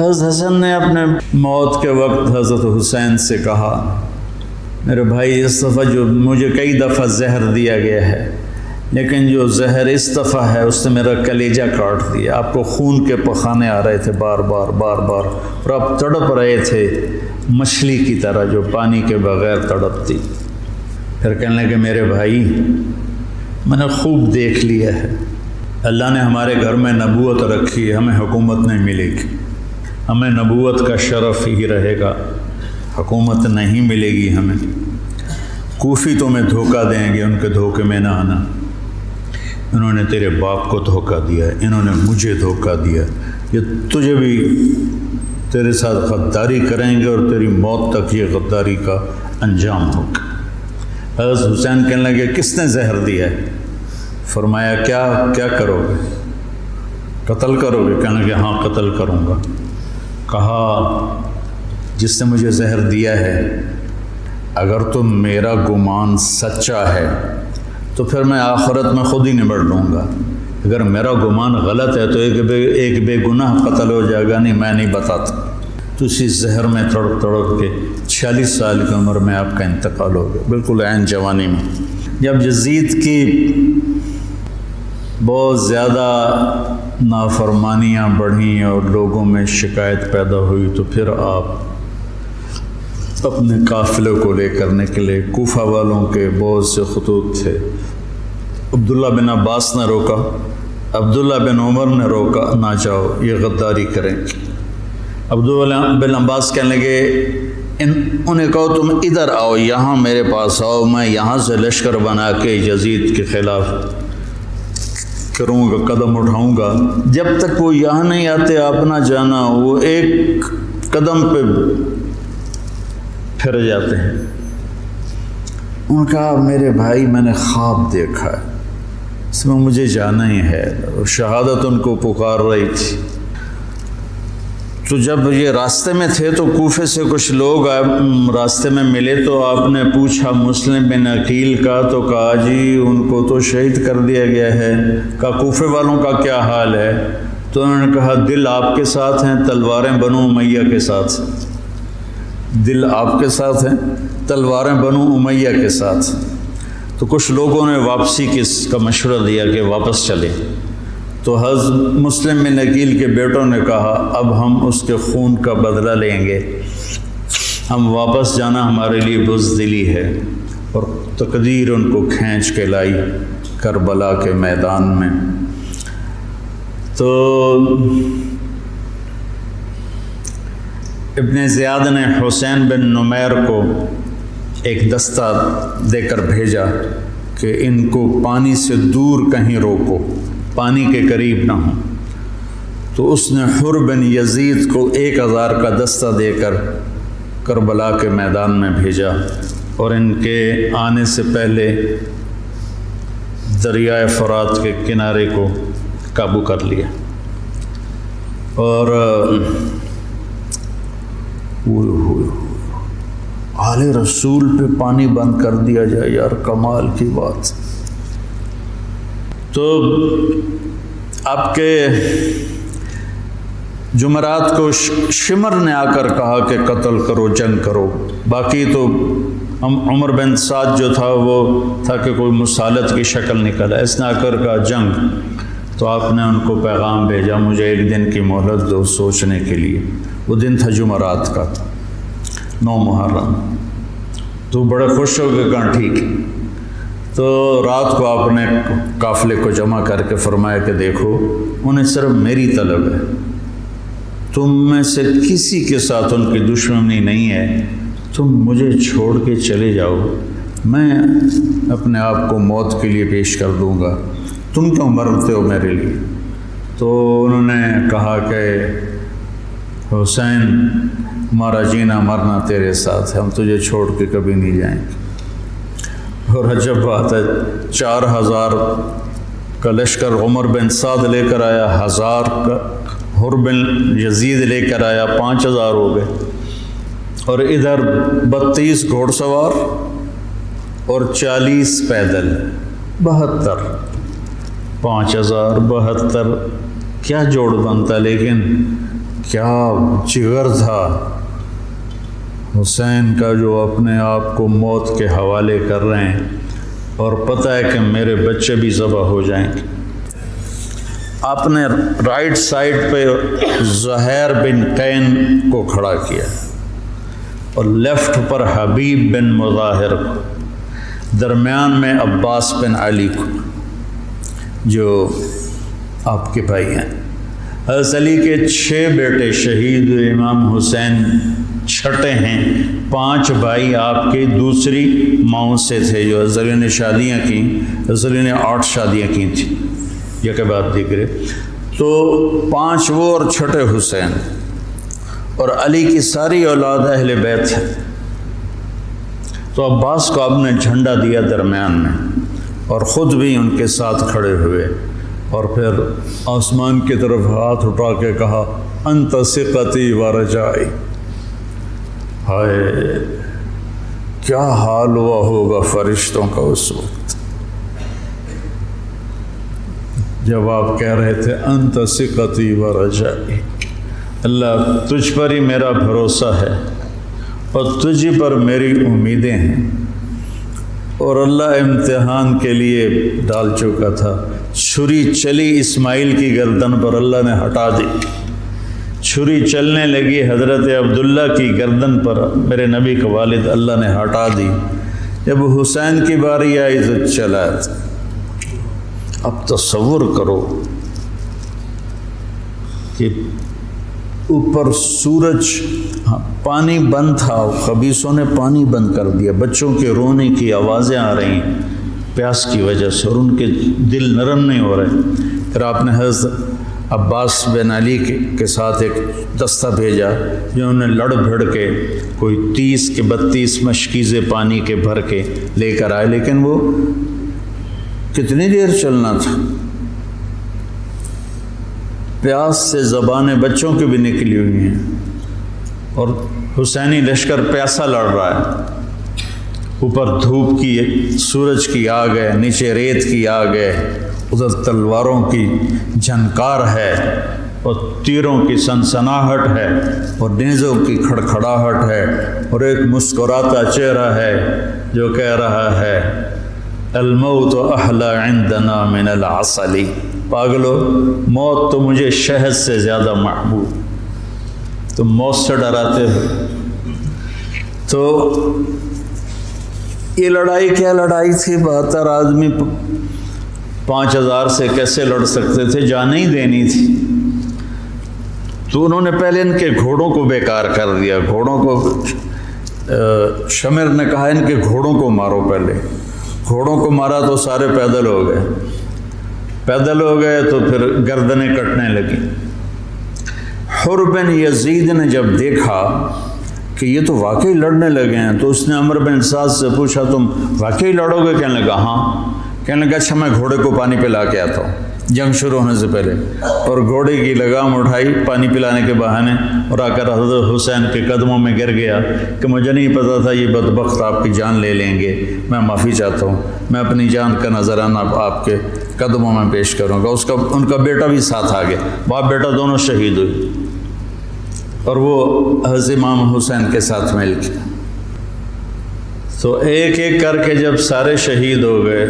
حضرت حسن نے اپنے موت کے وقت حضرت حسین سے کہا میرے بھائی اس دفعہ جو مجھے کئی دفعہ زہر دیا گیا ہے لیکن جو زہر اس دفعہ ہے اس نے میرا کلیجہ کاٹ دیا. آپ کو خون کے پخانے آ رہے تھے بار بار اور آپ تڑپ رہے تھے مچھلی کی طرح جو پانی کے بغیر تڑپتی. پھر کہنے لگے میرے بھائی میں نے خوب دیکھ لیا ہے اللہ نے ہمارے گھر میں نبوت رکھی ہے, ہمیں حکومت نہیں ملے گی, ہمیں نبوت کا شرف ہی رہے گا, حکومت نہیں ملے گی ہمیں. کوفی تمہیں دھوکہ دیں گے, ان کے دھوکے میں نہ آنا. انہوں نے تیرے باپ کو دھوکہ دیا ہے, انہوں نے مجھے دھوکہ دیا, یہ تجھے بھی تیرے ساتھ غداری کریں گے اور تیری موت تک یہ غداری کا انجام ہوگا. حضرت حسین کہنے لگے کس نے زہر دیا ہے؟ فرمایا کیا کرو گے؟ قتل کرو گے؟ کہنے لگے ہاں قتل کروں گا. کہا جس نے مجھے زہر دیا ہے اگر تو میرا گمان سچا ہے تو پھر میں آخرت میں خود ہی نمٹ لوں گا, اگر میرا گمان غلط ہے تو ایک بے گناہ قتل ہو جائے گا. نہیں میں نہیں بتاتا. تو اسی زہر میں تڑپ کے 46 سال کی عمر میں آپ کا انتقال ہو گیا, بالکل عین جوانی میں. جب یزید کی بہت زیادہ نافرمانیاں بڑھیں اور لوگوں میں شکایت پیدا ہوئی تو پھر آپ اپنے قافلے کو لے کر نکلے. کوفہ والوں کے بہت سے خطوط تھے. عبداللہ بن عباس نے روکا, عبداللہ بن عمر نے روکا, نہ جاؤ یہ غداری کریں. عبداللہ بن عباس کہنے لگے انہیں کہو تم ادھر آؤ, یہاں میرے پاس آؤ, میں یہاں سے لشکر بنا کے یزید کے خلاف کروں گا, قدم اٹھاؤں گا. جب تک وہ یہاں نہیں آتے آپ نہ جانا, وہ ایک قدم پہ پھر جاتے ہیں. انہوں نے کہا میرے بھائی میں نے خواب دیکھا ہے, اس میں مجھے جانا ہی ہے. اور شہادت ان کو پکار رہی تھی. تو جب یہ راستے میں تھے تو کوفے سے کچھ لوگ راستے میں ملے تو آپ نے پوچھا مسلم بن عقیل کا, تو کہا جی ان کو تو شہید کر دیا گیا ہے. کہا کوفے والوں کا کیا حال ہے؟ تو انہوں نے کہا دل آپ کے ساتھ ہیں, تلواریں بنو امیہ کے ساتھ. دل آپ کے ساتھ ہیں, تلواریں بنو امیہ کے ساتھ. تو کچھ لوگوں نے واپسی کا مشورہ دیا کہ واپس چلے. تو حضرت مسلم بن عقیل کے بیٹوں نے کہا اب ہم اس کے خون کا بدلہ لیں گے, ہم واپس جانا ہمارے لیے بزدلی ہے. اور تقدیر ان کو کھینچ کے لائی کربلا کے میدان میں. تو ابن زیاد نے حسین بن نمیر کو ایک دستہ دے کر بھیجا کہ ان کو پانی سے دور کہیں روکو, پانی کے قریب نہ ہوں. تو اس نے حر بن یزید کو 1000 کا دستہ دے کر کربلا کے میدان میں بھیجا اور ان کے آنے سے پہلے دریائے فرات کے کنارے کو قابو کر لیا. اور آل رسول پہ پانی بند کر دیا جائے, یار کمال کی بات. تو آپ کے جمعرات کو شمر نے آ کر کہا کہ قتل کرو, جنگ کرو. باقی تو عمر بن سعد جو تھا وہ تھا کہ کوئی مسالت کی شکل نکلا, اس نے آ کر کہا جنگ. تو آپ نے ان کو پیغام بھیجا مجھے 1 دن کی مہلت دو سوچنے کے لیے. وہ دن تھا جمعرات کا 9 محرم. تو بڑے خوش ہو گئے, کہاں ٹھیک ہے. تو رات کو آپ نے قافلے کو جمع کر کے فرمایا کہ دیکھو انہیں صرف میری طلب ہے, تم میں سے کسی کے ساتھ ان کی دشمنی نہیں ہے, تم مجھے چھوڑ کے چلے جاؤ, میں اپنے آپ کو موت کے لیے پیش کر دوں گا, تم کیوں مرتے ہو میرے لیے. تو انہوں نے کہا کہ حسین ہمارا جینا مرنا تیرے ساتھ ہے, ہم تجھے چھوڑ کے کبھی نہیں جائیں گے. اور عجب بات ہے 4000 کا لشکر عمر بن سعد لے کر آیا, 1000 کا حر بن یزید لے کر آیا, 5000 ہو گئے. اور ادھر 32 گھوڑ سوار اور 40 پیدل, 72. 5000 72 کیا جوڑ بنتا. لیکن کیا جگر تھا حسین کا جو اپنے آپ کو موت کے حوالے کر رہے ہیں اور پتہ ہے کہ میرے بچے بھی ذبح ہو جائیں گے۔ آپ نے رائٹ سائڈ پہ زہیر بن قین کو کھڑا کیا اور لیفٹ پر حبیب بن مظاہر کو، درمیان میں عباس بن علی کو جو آپ کے بھائی ہیں۔ حضرت علی کے 6 بیٹے شہید ہوئے، امام حسین چھٹے ہیں۔ 5 بھائی آپ کے دوسری ماؤں سے تھے جو حضرت علی نے شادیاں کیں، حضرت علی نے 8 شادیاں کی تھیں، یہ کہ بات دیکھ رہے۔ تو 5 وہ اور چھٹے حسین، اور علی کی ساری اولاد اہل بیت ہے۔ تو عباس کو آپ نے جھنڈا دیا درمیان میں اور خود بھی ان کے ساتھ کھڑے ہوئے، اور پھر آسمان کی طرف ہاتھ اٹھا کے کہا انت ثقتی و رجائی۔ ہائے کیا حال ہوا ہوگا فرشتوں کا اس وقت جب آپ کہہ رہے تھے انت ثقتی و رجائی، اللہ تجھ پر ہی میرا بھروسہ ہے اور تجھ پر میری امیدیں ہیں۔ اور اللہ امتحان کے لیے ڈال چکا تھا۔ چھری چلی اسماعیل کی گردن پر، اللہ نے ہٹا دی۔ چھری چلنے لگی حضرت عبداللہ کی گردن پر، میرے نبی کا والد، اللہ نے ہٹا دی۔ جب حسین کی باری آئی تو چلا تھا۔ اب تصور کرو کہ اوپر سورج، پانی بند تھا، خبیثوں نے پانی بند کر دیا، بچوں کے رونے کی آوازیں آ رہی ہیں پیاس کی وجہ سے، اور ان کے دل نرم نہیں ہو رہے۔ پھر آپ نے حضرت عباس بن علی کے ساتھ ایک دستہ بھیجا جنہوں نے لڑ بھڑ کے کوئی 30 کے 32 مشکیزیں پانی کے بھر کے لے کر آئے، لیکن وہ کتنی دیر چلنا تھا، پیاس سے زبانیں بچوں کی بھی نکلی ہوئی ہیں، اور حسینی لشکر پیاسا لڑ رہا ہے۔ اوپر دھوپ کی، سورج کی آگ ہے، نیچے ریت کی آگ ہے، ادھر تلواروں کی جھنکار ہے اور تیروں کی سنسناہٹ ہے اور نیزوں کی کھڑکھڑاہٹ ہے، اور ایک مسکراتا چہرہ ہے جو کہہ رہا ہے الموت احلی عندنا من العسل، پاگلو موت تو مجھے شہد سے زیادہ محبوب، تم موت سے ڈراتے ہو۔ تو یہ لڑائی کیا لڑائی تھی؟ 72 آدمی 5000 سے کیسے لڑ سکتے تھے؟ جانیں ہی دینی تھی۔ تو انہوں نے پہلے ان کے گھوڑوں کو بیکار کر دیا، گھوڑوں کو، شمر نے کہا ان کے گھوڑوں کو مارو۔ پہلے گھوڑوں کو مارا تو سارے پیدل ہو گئے، پیدل ہو گئے تو پھر گردنیں کٹنے لگی۔ حر بن یزید نے جب دیکھا کہ یہ تو واقعی لڑنے لگے ہیں تو اس نے عمر بن سعد سے پوچھا تم واقعی لڑو گے؟ کہنے لگا ہاں۔ کہنے لگا اچھا میں گھوڑے کو پانی پلا کے آتا ہوں جنگ شروع ہونے سے پہلے، اور گھوڑے کی لگام اٹھائی پانی پلانے کے بہانے، اور آ کر حضرت حسین کے قدموں میں گر گیا کہ مجھے نہیں پتا تھا یہ بدبخت آپ کی جان لے لیں گے، میں معافی چاہتا ہوں، میں اپنی جان کا نذرانہ آپ کے قدموں میں پیش کروں گا۔ ان کا بیٹا بھی ساتھ آ گیا، باپ بیٹا دونوں شہید ہوئے، اور وہ حضرت امام حسین کے ساتھ مل کے۔ تو ایک ایک کر کے جب سارے شہید ہو گئے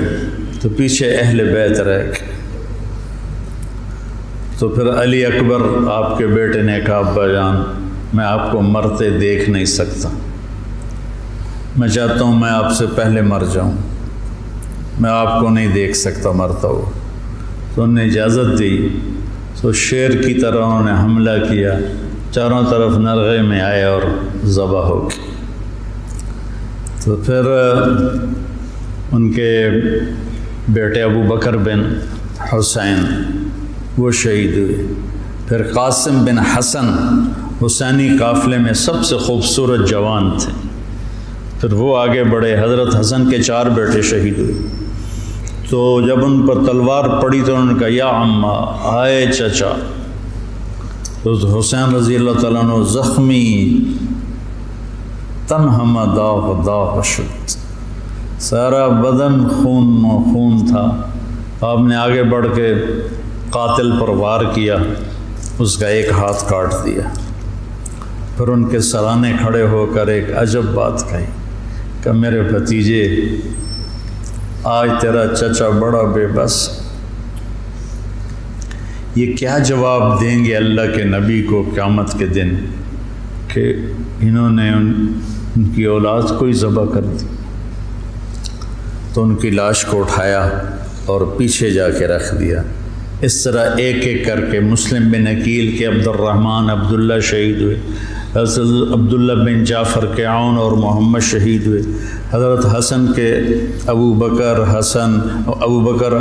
تو پیچھے اہل بیت رہ گئے۔ تو پھر علی اکبر آپ کے بیٹے نے کہا ابا جان میں آپ کو مرتے دیکھ نہیں سکتا، میں چاہتا ہوں میں آپ سے پہلے مر جاؤں، میں آپ کو نہیں دیکھ سکتا مرتا ہو۔ تو انہوں نے اجازت دی، تو شیر کی طرح انہوں نے حملہ کیا، چاروں طرف نرغے میں آئے اور ذبح ہو گئے۔ تو پھر ان کے بیٹے ابو بکر بن حسین وہ شہید ہوئے۔ پھر قاسم بن حسن حسینی قافلے میں سب سے خوبصورت جوان تھے، پھر وہ آگے بڑھے، حضرت حسن کے 4 بیٹے شہید ہوئے۔ تو جب ان پر تلوار پڑی تو انہوں نے کہا یا عمّا، آئے چچا۔ تو حسین رضی اللہ تعالیٰ عنہ زخمی تنہم داغ داغ شد، سارا بدن خون و خون تھا۔ آپ نے آگے بڑھ کے قاتل پر وار کیا اس کا ایک ہاتھ کاٹ دیا۔ پھر ان کے سرانے کھڑے ہو کر ایک عجب بات کہی کہ میرے بھتیجے، آج تیرا چچا بڑا بے بس، یہ کیا جواب دیں گے اللہ کے نبی کو قیامت کے دن کہ انہوں نے ان کی اولاد کو ہی ذبح کر دی۔ تو ان کی لاش کو اٹھایا اور پیچھے جا کے رکھ دیا۔ اس طرح ایک ایک کر کے مسلم بن عقیل کے عبد الرحمن عبداللہ شہید ہوئے، حضرت عبداللہ بن جعفر کے عون اور محمد شہید ہوئے، حضرت حسن کے ابو بکر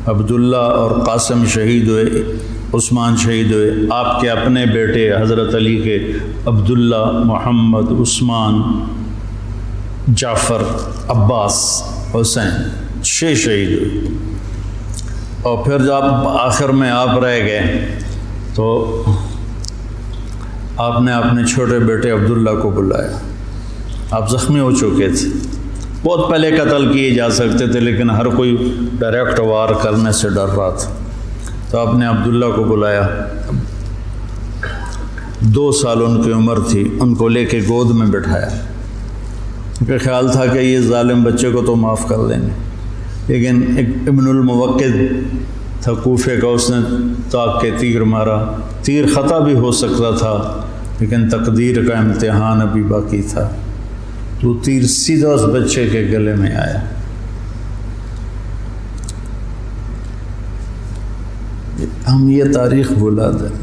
عبداللہ اور قاسم شہید ہوئے، عثمان شہید ہوئے۔ آپ کے اپنے بیٹے حضرت علی کے عبداللہ، محمد، عثمان، جعفر، عباس، حسین 6 شہید ہوئے۔ اور پھر جب آخر میں آپ رہ گئے تو آپ نے اپنے چھوٹے بیٹے عبداللہ کو بلایا۔ آپ زخمی ہو چکے تھے، بہت پہلے قتل کیے جا سکتے تھے لیکن ہر کوئی ڈائریکٹ وار کرنے سے ڈر رہا تھا۔ تو آپ نے عبداللہ کو بلایا، 2 سال ان کی عمر تھی، ان کو لے کے گود میں بٹھایا۔ ان کا خیال تھا کہ یہ ظالم بچے کو تو معاف کر دیں گے، لیکن ایک ابن الموقد تھا کوفے کا، اس نے طاق کے تیر مارا۔ تیر خطا بھی ہو سکتا تھا لیکن تقدیر کا امتحان ابھی باقی تھا، تو تیر سیدھا اس بچے کے گلے میں آیا۔ ہم یہ تاریخ بھلا دیں۔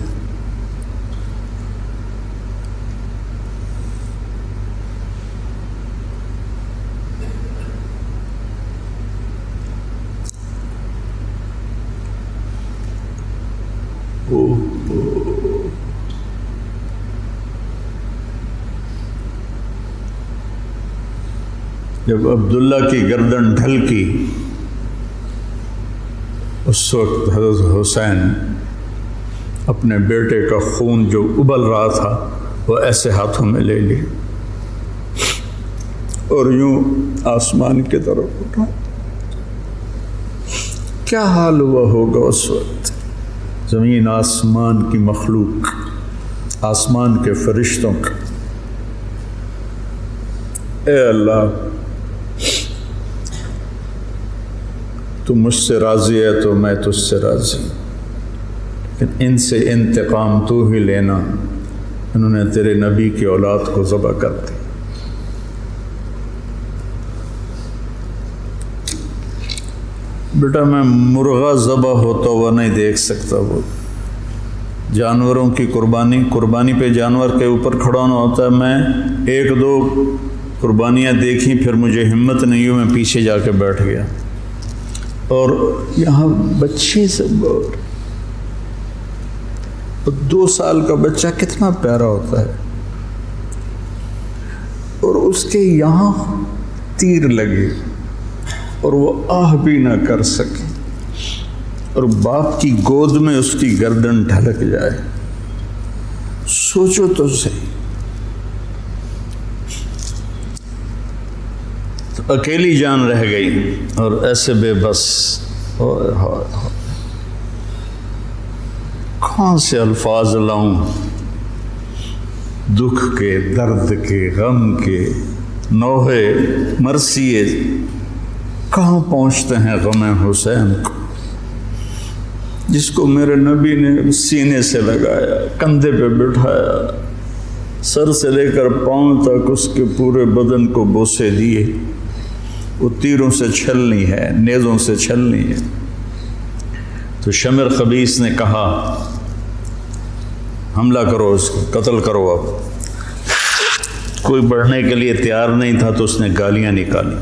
جب عبداللہ کی گردن ڈھلکی، اس وقت حضرت حسین اپنے بیٹے کا خون جو ابل رہا تھا وہ ایسے ہاتھوں میں لے لی اور یوں آسمان کی طرف اٹھا۔ کیا حال ہوا ہوگا اس وقت زمین آسمان کی مخلوق، آسمان کے فرشتوں کا۔ اے اللہ، تو مجھ سے راضی ہے تو میں تجھ سے راضی، لیکن ان سے انتقام تو ہی لینا، انہوں نے تیرے نبی کی اولاد کو ذبح کر دی۔ بیٹا میں مرغا ذبح ہوتا ہوا نہیں دیکھ سکتا، وہ جانوروں کی قربانی پہ جانور کے اوپر کھڑا ہونا ہوتا ہے۔ میں 1-2 قربانیاں دیکھیں، پھر مجھے ہمت نہیں ہوئی، میں پیچھے جا کے بیٹھ گیا۔ اور یہاں بچے سے 2 سال کا بچہ کتنا پیارا ہوتا ہے، اور اس کے یہاں تیر لگے اور وہ آہ بھی نہ کر سکے، اور باپ کی گود میں اس کی گردن ڈھلک جائے۔ سوچو تو صحیح، تو اکیلی جان رہ گئی اور ایسے بے بس، کہاں سے الفاظ لاؤں دکھ کے، درد کے، غم کے، نوحے مرثیے کہاں پہنچتے ہیں غم حسین کو، جس کو میرے نبی نے سینے سے لگایا، کندھے پہ بٹھایا، سر سے لے کر پاؤں تک اس کے پورے بدن کو بوسے دیے۔ وہ تیروں سے چھلنی ہے، نیزوں سے چھلنی ہے۔ تو شمر خبیث نے کہا حملہ کرو، اس کو قتل کرو۔ اب کوئی بڑھنے کے لیے تیار نہیں تھا تو اس نے گالیاں نکالی،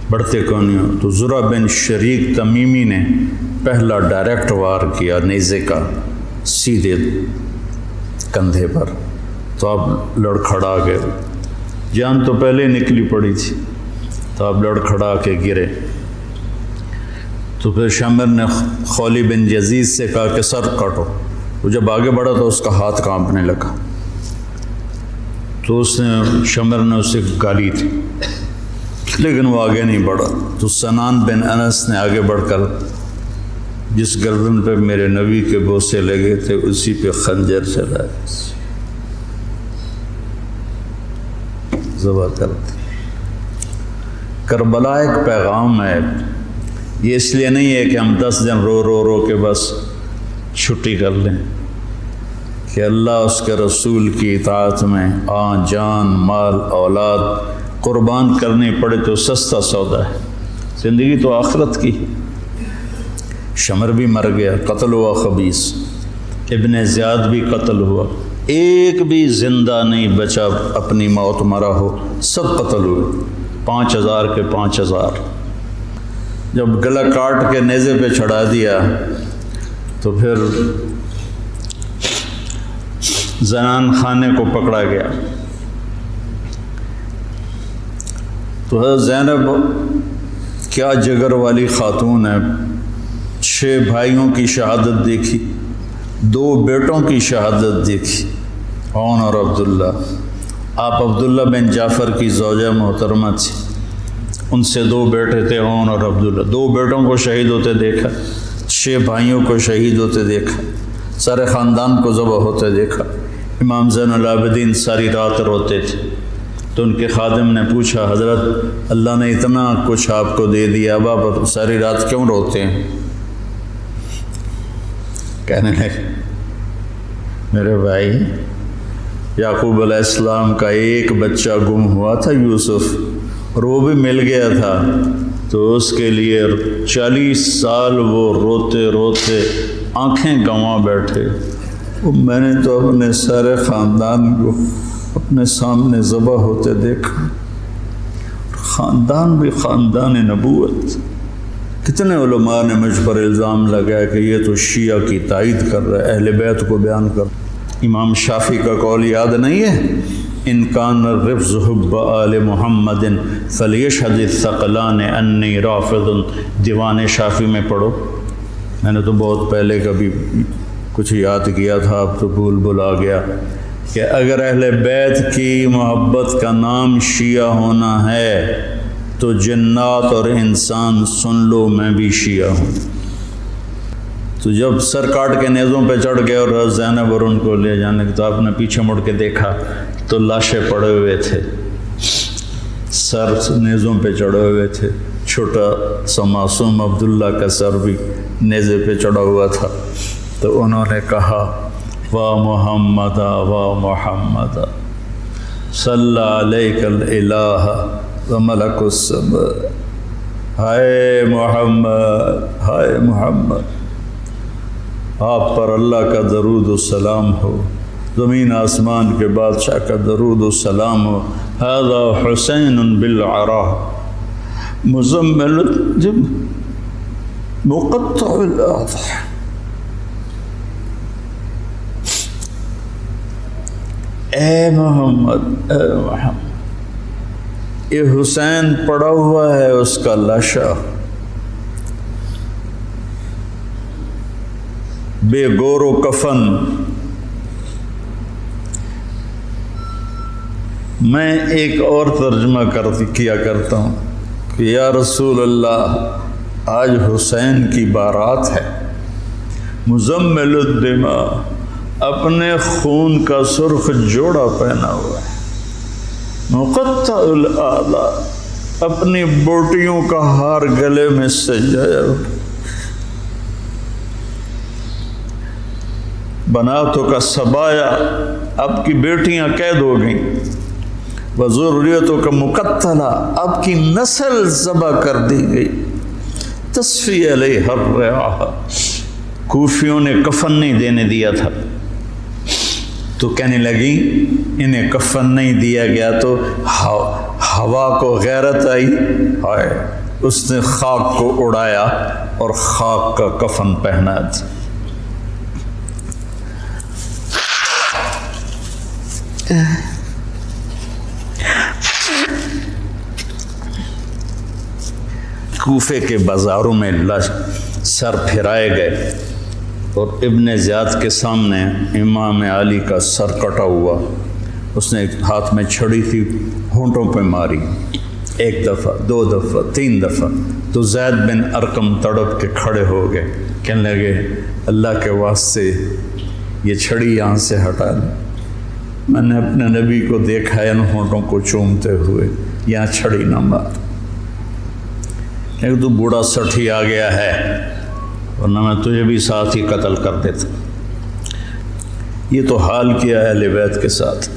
بڑھتے کیوں نہیں ہو؟ تو زرع بن شریک تمیمی نے پہلا ڈائریکٹ وار کیا نیزے کا سیدھے کندھے پر، تو اب لڑکھڑا گئے، جان تو پہلے نکلی پڑی تھی، تو اب لڑکھڑا کے گرے۔ تو پھر شمر نے خولی بن یزید سے کہا کہ سر کاٹو۔ وہ جب آگے بڑھا تو اس کا ہاتھ کانپنے لگا، تو شمر نے اسے گالی تھی لیکن وہ آگے نہیں بڑھا۔ تو سنان بن انس نے آگے بڑھ کر جس گردن پہ میرے نبی کے بوسے لگے تھے اسی پہ خنجر چلا ذبح کر دی۔ کربلا ایک پیغام ہے، یہ اس لیے نہیں ہے کہ ہم 10 دن رو رو رو کے بس چھٹی کر لیں، کہ اللہ اس کے رسول کی اطاعت میں جان مال اولاد قربان کرنی پڑے تو سستا سودا ہے۔ زندگی تو آخرت کی۔ شمر بھی مر گیا، قتل ہوا خبیث، ابن زیاد بھی قتل ہوا، ایک بھی زندہ نہیں بچا اپنی موت مرا ہو، سب قتل ہوئے، 5000 کے 5000۔ جب گلا کاٹ کے نیزے پہ چڑھا دیا تو پھر زنان خانے کو پکڑا گیا۔ تو حضرت زینب کیا جگر والی خاتون ہے، 6 بھائیوں کی شہادت دیکھی، 2 بیٹوں کی شہادت دیکھی، عون اور عبداللہ۔ آپ عبداللہ بن جعفر کی زوجہ محترمہ تھی، ان سے 2 بیٹے تھے، عون اور عبداللہ۔ 2 بیٹوں کو شہید ہوتے دیکھا، 6 بھائیوں کو شہید ہوتے دیکھا، سارے خاندان کو ذبح ہوتے دیکھا۔ امام زین العابدین ساری رات روتے تھے، تو ان کے خادم نے پوچھا، حضرت اللہ نے اتنا کچھ آپ کو دے دیا، اب آپ ساری رات کیوں روتے ہیں؟ کہنے لگے، میرے بھائی یعقوب علیہ السلام کا ایک بچہ گم ہوا تھا، یوسف، اور وہ بھی مل گیا تھا، تو اس کے لیے 40 سال وہ روتے روتے آنکھیں گنوا بیٹھے۔ میں نے تو اپنے سارے خاندان کو اپنے سامنے ذبح ہوتے دیکھا، خاندان بھی خاندان نبوت۔ کتنے علماء نے مجھ پر الزام لگایا کہ یہ تو شیعہ کی تائید کر رہا ہے، اہل بیت کو بیان کر۔ امام شافعی کا قول یاد نہیں ہے؟ ان کان الرفض حب آل محمد فلیشہد الثقلان انی رافض۔ دیوان شافعی میں پڑھو، میں نے تو بہت پہلے کبھی کچھ یاد کیا تھا، اب تو بھول آ گیا، کہ اگر اہل بیت کی محبت کا نام شیعہ ہونا ہے تو جنات اور انسان سن لو، میں بھی شیعہ ہوں۔ تو جب سر کاٹ کے نیزوں پہ چڑھ گئے اور زینب اور ان کو لے جانے تو آپ نے پیچھے مڑ کے دیکھا تو لاشیں پڑے ہوئے تھے، سر نیزوں پہ چڑھے ہوئے تھے، چھوٹا سا معصوم عبداللہ کا سر بھی نیزے پہ چڑھا ہوا تھا۔ تو انہوں نے کہا، وا محمد وا محمد صلی علیک الالہ وملک السماء۔ ہائے محمد، ہائے محمد، آپ پر اللہ کا درود و سلام ہو، زمین آسمان کے بادشاہ کا درود و سلام ہو۔ ھذا حسین بالعراء مزمل الجب مقطع الاضحى۔ اے محمد، اے محمد، یہ حسین پڑا ہوا ہے، اس کا لاشا بے گور و کفن۔ میں ایک اور ترجمہ کیا کرتا ہوں کہ یا رسول اللہ، آج حسین کی بارات ہے، مزمل الدماء، اپنے خون کا سرخ جوڑا پہنا ہوا ہے، مقطع الاعلیٰ، اپنی بوٹیوں کا ہار گلے میں سجایا ہوا، بناتوں کا سبایا، آپ کی بیٹیاں قید ہو گئیں، وذریتوں کا مقتلہ، آپ کی نسل ذبح کر دی گئی، تصفی علیہ الرعاہ، کوفیوں نے کفن نہیں دینے دیا تھا، تو کہنے لگی انہیں کفن نہیں دیا گیا تو ہوا کو غیرت آئی، ہائے، اس نے خاک کو اڑایا اور خاک کا کفن پہنا دیا۔ کوفے کے بازاروں میں سر پھرائے گئے اور ابن زیاد کے سامنے امام علی کا سر کٹا ہوا، اس نے ہاتھ میں چھڑی تھی، ہونٹوں پہ ماری، 1 دفعہ 2 دفعہ 3 دفعہ، تو زید بن ارقم تڑپ کے کھڑے ہو گئے کہنے لگے اللہ کے واسطے یہ چھڑی یہاں سے ہٹا دیں۔ میں نے اپنے نبی کو دیکھا ہے ان ہونٹوں کو چومتے ہوئے، یہاں چھڑی نہ مار، لیکن تو بوڑھا سٹھی آ گیا ہے، ورنہ میں تجھے بھی ساتھ ہی قتل کر دیتا۔ یہ تو حال کیا ہے اہل بیت کے ساتھ۔